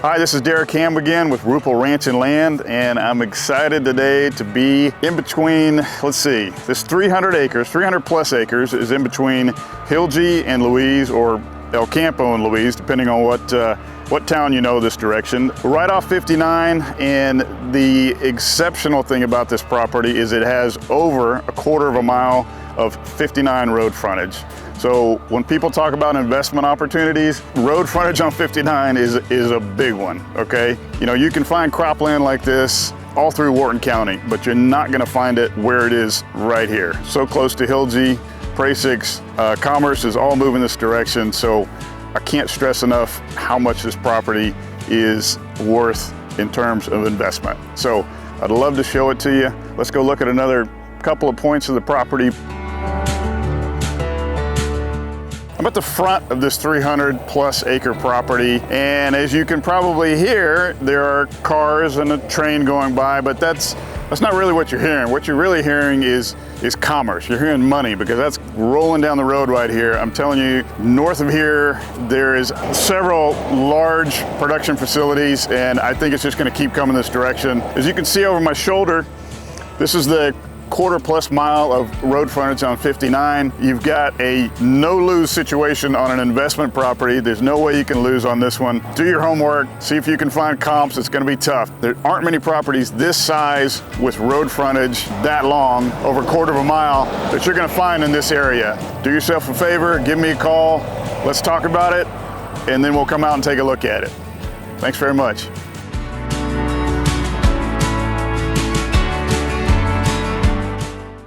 Hi, this is Derek Campo again with Rupel Ranch and Land, and I'm excited today to be in between, let's see, this 300 plus acres is in between Hilgi and Louise, or El Campo and Louise, depending on what town you know this direction. Right off 59, and the exceptional thing about this property is it has over a quarter of a mile of 59 road frontage. So when people talk about investment opportunities, road frontage on 59 is a big one, okay? You know, you can find cropland like this all through Wharton County, but you're not gonna find it where it is right here. So close to Hilgi, Prasix, Commerce is all moving this direction, so I can't stress enough how much this property is worth in terms of investment. So I'd love to show it to you. Let's go look at another couple of points of the property. I'm at the front of this 300 plus acre property, and as you can probably hear, there are cars and a train going by, but that's not really what you're hearing. What you're really hearing is commerce. You're hearing money, because that's rolling down the road right here. I'm telling you, north of here, there is several large production facilities, and I think it's just gonna keep coming this direction. As you can see over my shoulder, this is the quarter plus mile of road frontage on 59. You've got a no-lose situation on an investment property. There's no way you can lose on this one. Do your homework, see if you can find comps. It's gonna be tough. There aren't many properties this size with road frontage that long, over a quarter of a mile, that you're gonna find in this area. Do yourself a favor, give me a call, let's talk about it, and then we'll come out and take a look at it. Thanks very much.